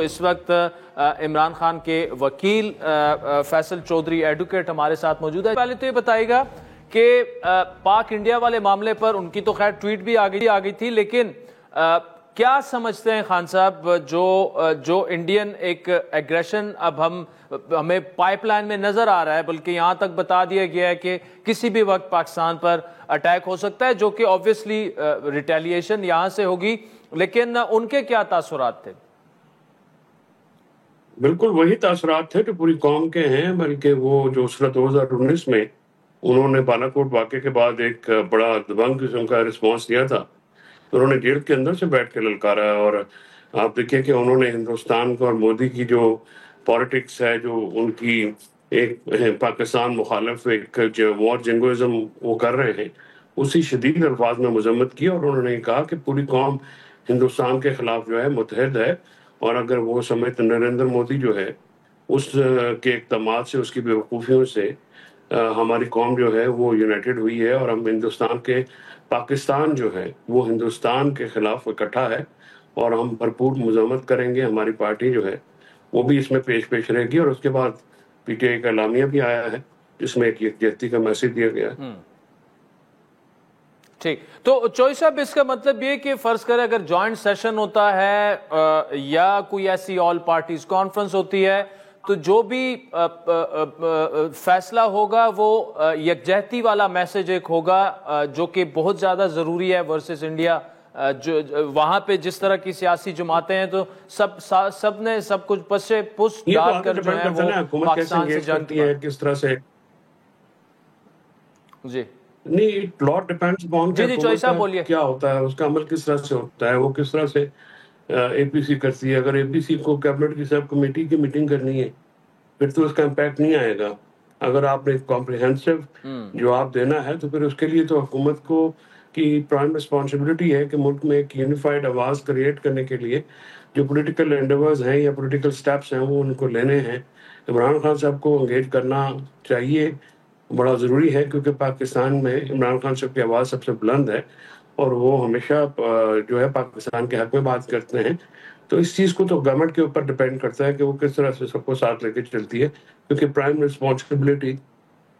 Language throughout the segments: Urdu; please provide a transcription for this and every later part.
اس وقت عمران خان کے وکیل فیصل چودھری ایڈوکیٹ ہمارے ساتھ موجود ہے. پہلے تو یہ بتائیے گا کہ پاک انڈیا والے معاملے پر ان کی تو خیر ٹویٹ بھی آ گئی تھی، لیکن کیا سمجھتے ہیں خان صاحب جو انڈین ایک ایگریشن اب ہمیں پائپ لائن میں نظر آ رہا ہے، بلکہ یہاں تک بتا دیا گیا ہے کہ کسی بھی وقت پاکستان پر اٹیک ہو سکتا ہے، جو کہ آبویسلی ریٹیلیشن یہاں سے ہوگی، لیکن ان کے کیا تاثرات تھے؟ بالکل وہی تاثرات تھے جو پوری قوم کے ہیں، بلکہ وہ جو 2019 میں انہوں نے بالا کوٹ واقعے کے بعد ایک بڑا دبنگ قسم کا رسپانس دیا تھا. انہوں نے جیل کے اندر سے بیٹھ کے للکارا ہے، اور آپ دیکھیں کہ انہوں نے ہندوستان کو اور مودی کی جو پالیٹکس ہے، جو ان کی ایک پاکستان مخالف ایک جو وار جنگوازم وہ کر رہے ہیں، اسی شدید الفاظ میں مذمت کی، اور انہوں نے کہا کہ پوری قوم ہندوستان کے خلاف جو ہے متحد ہے، اور اگر وہ سمیت نریندر مودی جو ہے اس کے اقدامات سے، اس کی بیوقوفیوں سے ہماری قوم جو ہے وہ یونائٹڈ ہوئی ہے، اور ہم ہندوستان کے پاکستان جو ہے وہ ہندوستان کے خلاف اکٹھا ہے، اور ہم بھرپور مذمت کریں گے. ہماری پارٹی جو ہے وہ بھی اس میں پیش رہے گی. اور اس کے بعد پی ٹی آئی کا اعلامیہ بھی آیا ہے جس میں ایک یکجہتی کا میسج دیا گیا ہے. ٹھیک، تو چوئی صاحب اس کا مطلب یہ کہ فرض کرے اگر جوائنٹ سیشن ہوتا ہے یا کوئی ایسی آل پارٹیز کانفرنس ہوتی ہے، تو جو بھی فیصلہ ہوگا وہ یکجہتی والا میسج ایک ہوگا، جو کہ بہت زیادہ ضروری ہے ورسز انڈیا. جو وہاں پہ جس طرح کی سیاسی جماعتیں ہیں تو سب نے سب کچھ پس ڈال کر جو ہے وہ پاکستان سے جنگ کی ہے. کس طرح سے جی نہیں لاٹ ڈیپینڈز اپون کہ حکومت کیا ہوتا ہے، اس کا عمل کس طرح سے ہوتا ہے، وہ کس طرح سے اے پی سی کرتی ہے. اگر اے پی سی کو کیبنٹ کی سب کمیٹی کی میٹنگ کرنی ہے پھر تو اس کا امپیکٹ نہیں آئے گا. اگر آپ نے کمپریہنسو جواب دینا ہے تو پھر اس کے لیے تو حکومت کو کی پرائم رسپانسبلٹی ہے کہ ملک میں ایک یونیفائڈ آواز کریٹ کرنے کے لیے جو پولیٹیکل انڈیورز ہیں یا پولیٹیکل سٹیپس ہیں وہ ان کو لینے ہیں. عمران خان صاحب کو انگیج کرنا چاہیے، بڑا ضروری ہے، کیونکہ پاکستان میں عمران خان صاحب کی آواز سب سے بلند ہے اور وہ ہمیشہ جو ہے پاکستان کے حق میں بات کرتے ہیں. تو اس چیز کو تو گورنمنٹ کے اوپر ڈیپینڈ کرتا ہے کہ وہ کس طرح سے سب کو ساتھ لے کے چلتی ہے، کیونکہ پرائم رسپانسبلٹی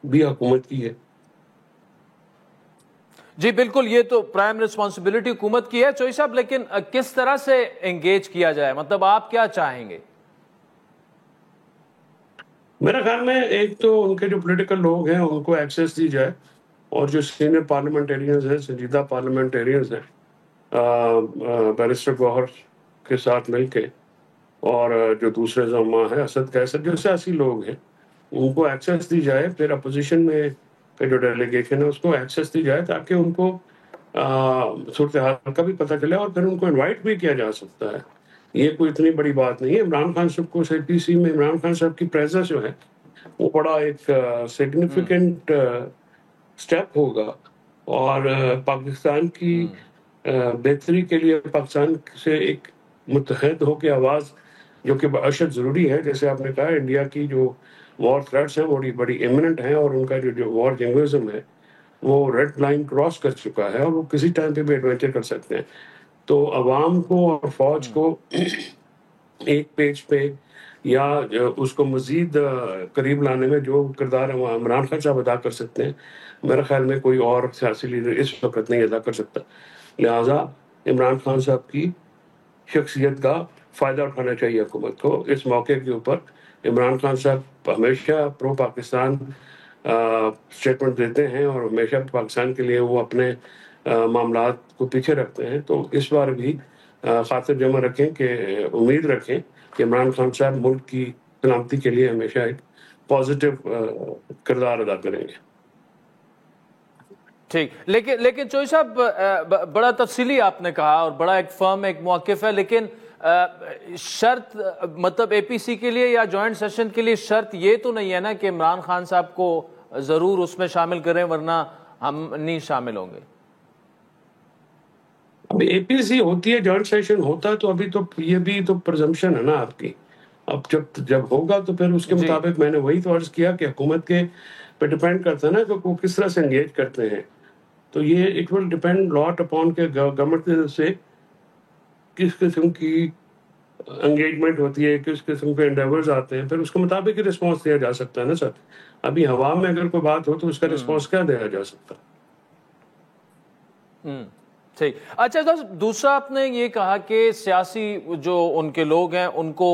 بھی حکومت کی ہے. جی بالکل، یہ تو پرائم رسپانسبلٹی حکومت کی ہے چوئی صاحب، لیکن کس طرح سے انگیج کیا جائے، مطلب آپ کیا چاہیں گے؟ میرا خیال میں ایک تو ان کے جو پولیٹیکل لوگ ہیں ان کو ایکسیس دی جائے، اور جو سینئر پارلیمنٹیرینز ہیں، سنجیدہ پارلیمنٹیرینز ہیں، بیرسٹر گوہر کے ساتھ مل کے، اور جو دوسرے زعماء ہیں، اسد قیصر، جو سیاسی لوگ ہیں، ان کو ایکسیس دی جائے. پھر اپوزیشن میں جو ڈیلیگیشن ہے اس کو ایکسیس دی جائے تاکہ ان کو صورتحال کا بھی پتہ چلے، اور پھر ان کو انوائٹ بھی کیا جا سکتا ہے. یہ کوئی اتنی بڑی بات نہیں ہے. عمران خان صاحب کو سی پی سی میں عمران خان صاحب کی پریزنس جو ہے وہ بڑا ایک سگنیفیکنٹ سٹیپ ہوگا، اور پاکستان کی بہتری کے لیے پاکستان سے ایک متحد ہو کے آواز جو کہ اشد ضروری ہے. جیسے آپ نے کہا انڈیا کی جو وار تھریٹس ہیں بڑی ایمننٹ ہیں، اور ان کا جو وار جنگوازم ہے وہ ریڈ لائن کراس کر چکا ہے، اور وہ کسی ٹائم پہ بھی ایڈوینچر کر سکتے ہیں. تو عوام کو اور فوج کو ایک پیج پہ یا اس کو مزید قریب لانے میں جو کردار عمران خان صاحب ادا کر سکتے ہیں، میرے خیال میں کوئی اور سیاسی لیڈر اس وقت نہیں ادا کر سکتا. لہٰذا عمران خان صاحب کی شخصیت کا فائدہ اٹھانا چاہیے حکومت کو. اس موقع کے اوپر عمران خان صاحب ہمیشہ پرو پاکستان اسٹیٹمنٹ دیتے ہیں، اور ہمیشہ پاکستان کے لیے وہ اپنے معاملات کو پیچھے رکھتے ہیں. تو اس بار بھی خاطر جمع رکھیں کہ امید رکھیں کہ عمران خان صاحب ملک کی سلامتی کے لیے ہمیشہ ایک پازیٹیو کردار ادا کریں گے. ٹھیک، لیکن چوئی صاحب بڑا تفصیلی آپ نے کہا اور بڑا ایک فرم ایک موقف ہے، لیکن شرط مطلب اے پی سی کے لیے یا جوائنٹ سیشن کے لیے شرط یہ تو نہیں ہے نا کہ عمران خان صاحب کو ضرور اس میں شامل کریں ورنہ ہم نہیں شامل ہوں گے. ابھی اے پی سی ہوتی ہے، جوائنٹ سیشن ہوتا ہے، تو ابھی تو یہ بھی تو پرزمپشن ہے نا آپ کی. اب جب ہوگا تو پھر اس کے مطابق میں نے وہی تو عرض کیا کہ حکومت کے پہ ڈیپینڈ کرتا ہے نا کہ وہ کس طرح سے انگیج کرتے ہیں. تو یہ it will depend lot upon کہ گورنمنٹ سے کس قسم کی انگیجمنٹ ہوتی ہے, کس قسم کے انڈیورز آتے ہیں, پھر اس کے مطابق ہی رسپانس دیا جا سکتا ہے نا سر. ابھی ہوا میں اگر کوئی بات ہو تو اس کا رسپانس کیا دیا جا سکتا ہے؟ ٹھیک. اچھا دوسرا آپ نے یہ کہا کہ سیاسی جو ان کے لوگ ہیں ان کو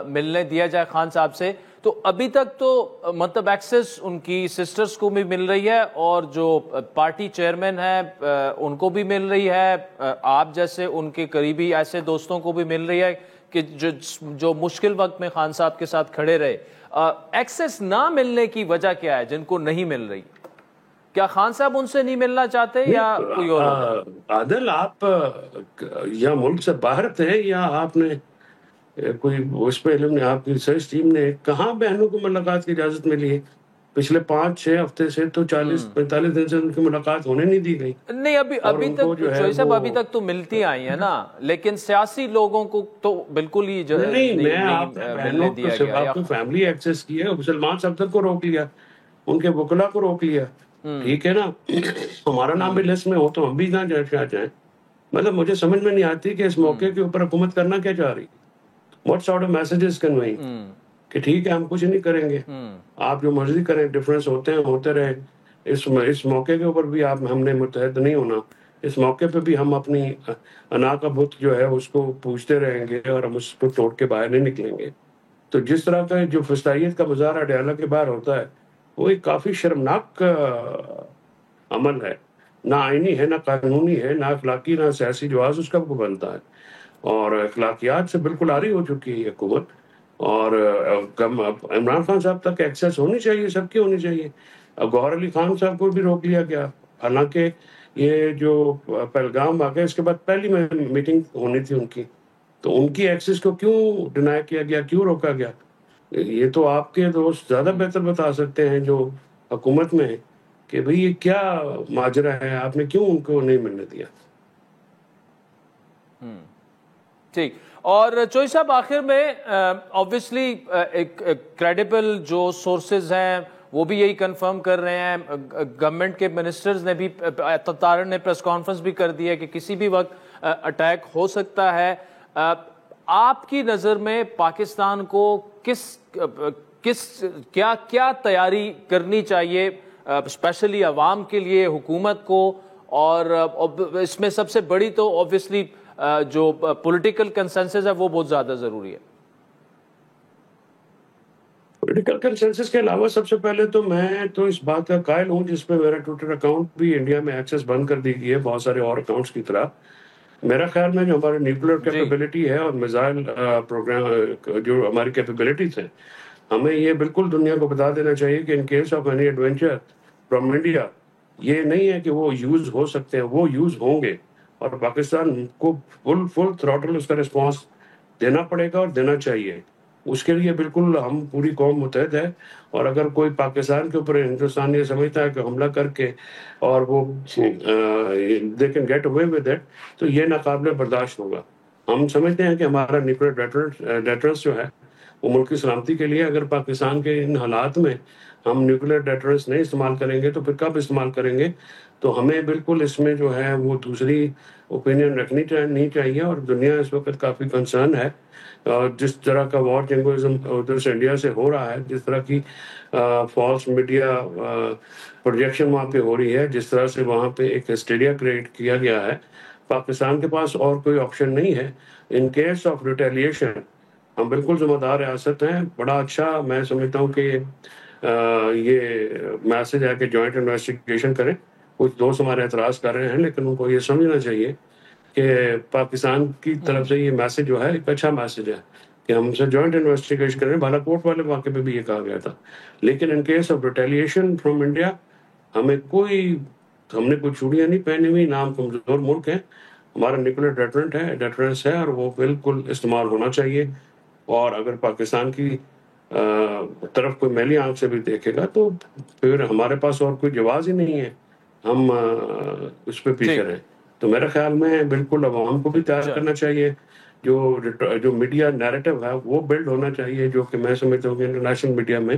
ملنے دیا جائے خان صاحب سے, تو ابھی تک تو مطلب ایکسس ان کی سسٹرز کو بھی مل رہی ہے اور جو پارٹی چیئرمین ہیں ان کو بھی مل رہی ہے, آپ جیسے ان کے قریبی ایسے دوستوں کو بھی مل رہی ہے کہ جو مشکل وقت میں خان صاحب کے ساتھ کھڑے رہے. ایکسس نہ ملنے کی وجہ کیا ہے جن کو نہیں مل رہی؟ کیا خان صاحب ان سے نہیں ملنا چاہتے یا کوئی اور؟ عادل, آپ یا ملک سے باہر تھے یا آپ نے کوئی اس پہ علم نے, آپ کی ریسرچ ٹیم نے کہاں بہنوں کو ملاقات کی اجازت ملی ہے؟ پچھلے 5-6 ہفتے سے تو 40-45 دن سے ان کی ملاقات ہونے نہیں دی گئی. نہیں ابھی تک چوہی صاحب ابھی تک تو ملتی آئی ہیں نا, لیکن سیاسی لوگوں کو تو بالکل ہی نہیں, میں آپ ملنے دیا گیا. آپ نے فیملی ایکسس کی ہے, سلمان صفدر کو روک لیا, ان کے وکلا کو روک لیا, ٹھیک ہے نا, ہمارا نام بھی لسٹ میں ہو تو ہم بھی نہ جائیں. مطلب مجھے سمجھ میں نہیں آتی کہ اس موقع کے اوپر حکومت کرنا کیا چاہ رہی, what sort of messages conveying کہ ٹھیک ہے ہم کچھ نہیں کریں گے, آپ جو مرضی کریں, ڈفرینس ہوتے رہے. اس موقع کے اوپر بھی ہم نے متحد نہیں ہونا, اس موقع پہ بھی ہم اپنی انا کا بت جو ہے اس کو پوچھتے رہیں گے اور ہم اس کو توڑ کے باہر نہیں نکلیں گے. تو جس طرح کا جو فسطائیت کا مظاہرہ ڈیالہ کے باہر ہوتا ہے وہ ایک کافی شرمناک عمل ہے, نہ آئینی ہے, نہ قانونی ہے, نہ اخلاقی, نہ سیاسی جواز اس کا کو بنتا ہے, اور اخلاقیات سے بالکل عاری ہو چکی ہے حکومت. اور عمران خان صاحب تک ایکسیس ہونی چاہیے, سب کی ہونی چاہیے. اب گوہر علی خان صاحب کو بھی روک لیا گیا, حالانکہ یہ جو پہلگام واقعہ اس کے بعد پہلی میٹنگ ہونی تھی ان کی, تو ان کی ایکسس کو کیوں ڈینائی کیا گیا, کیوں روکا گیا؟ یہ تو آپ کے دوست زیادہ بہتر بتا سکتے ہیں جو حکومت میں کہ بھئی یہ کیا ماجرا ہے, آپ نے کیوں ان کو نہیں ملنے دیا. ٹھیک. اور چوہی صاحب آخر میں آبویسلی ایک کریڈیبل جو سورسز ہیں وہ بھی یہی کنفرم کر رہے ہیں, گورنمنٹ کے منسٹرز نے بھی, طارق نے پریس کانفرنس بھی کر دی ہے کہ کسی بھی وقت اٹیک ہو سکتا ہے. آپ کی نظر میں پاکستان کو کیا تیاری کرنی چاہیے اسپیشلی عوام کے لیے, حکومت کو, اور اس میں سب سے بڑی تو آبویسلی جو پولیٹیکل کنسنسس ہے وہ بہت زیادہ ضروری ہے؟ پولیٹیکل کنسنسس کے علاوہ سب سے پہلے تو میں تو اس بات کا قائل ہوں, جس پہ میرا ٹویٹر اکاؤنٹ بھی انڈیا میں ایکسس بند کر دی گئی ہے بہت سارے اور اکاؤنٹس کی طرح. میرا خیال میں جو ہماری نیوکلیر کیپیبلٹی ہے اور میزائل پروگرام جو ہماری کیپیبلٹیز ہیں, ہمیں یہ بالکل دنیا کو بتا دینا چاہیے کہ in case of any adventure from India, یہ نہیں ہے کہ وہ یوز ہو سکتے ہیں, وہ یوز ہوں گے, اور پاکستان کو فل تھروٹل اس کا رسپانس دینا پڑے گا اور دینا چاہیے. اس کے لیے بالکل ہم پوری قوم متحد ہے, اور اگر کوئی پاکستان کے اوپر ہندوستان یہ سمجھتا ہے کہ حملہ کر کے اور وہ they can get away with it, تو یہ ناقابل برداشت ہوگا. ہم سمجھتے ہیں کہ ہمارا نیوکلیر ڈیٹرنس جو ہے وہ ملک کی سلامتی کے لیے, اگر پاکستان کے ان حالات میں ہم نیوکلیر ڈیٹرنس نہیں استعمال کریں گے تو پھر کب استعمال کریں گے؟ تو ہمیں بالکل اس میں جو ہے وہ دوسری اوپینین رکھنی نہیں چاہیے. اور دنیا اس وقت کافی کنسرن ہے, اور جس طرح کا وار جنگوزم ادھر سے انڈیا سے ہو رہا ہے, جس طرح کی فالس میڈیا پروجیکشن وہاں پہ ہو رہی ہے, جس طرح سے وہاں پہ ایک ہسٹیریا کریٹ کیا گیا ہے, پاکستان کے پاس اور کوئی آپشن نہیں ہے. ان کیس آف ریٹیلیشن ہم بالکل ذمہ دار ریاست ہیں. بڑا اچھا میں سمجھتا ہوں کہ یہ میسج ہے کہ جوائنٹ انویسٹیگیشن کریں. کچھ دوست ہمارے اعتراض کر رہے ہیں, لیکن ان کو یہ سمجھنا چاہیے کہ پاکستان کی طرف سے یہ میسج جو ہے ایک اچھا میسج ہے کہ ہم سے جوائنٹ انویسٹیگیشن کریں. بالا کوٹ والے واقعے پہ بھی یہ کہا گیا تھا, لیکن in case of retaliation from India ہم نے کوئی چوڑیاں نہیں پہنی ہوئی, نہ ہم کمزور ملک ہیں. ہمارا نیوکلیر ڈیٹرنس ہے اور وہ بالکل استعمال ہونا چاہیے. اور اگر پاکستان کی طرف کوئی میلی آنکھ سے بھی دیکھے گا تو پھر ہمارے پاس اور کوئی جواز ہی نہیں ہے, ہم اس پہ پیچھے رہیں. تو میرے خیال میں بالکل عوام کو بھی تیار کرنا چاہیے, جو میڈیا نیریٹو ہے وہ بلڈ ہونا چاہیے, جو کہ میں سمجھتا ہوں کہ انٹرنیشنل میڈیا میں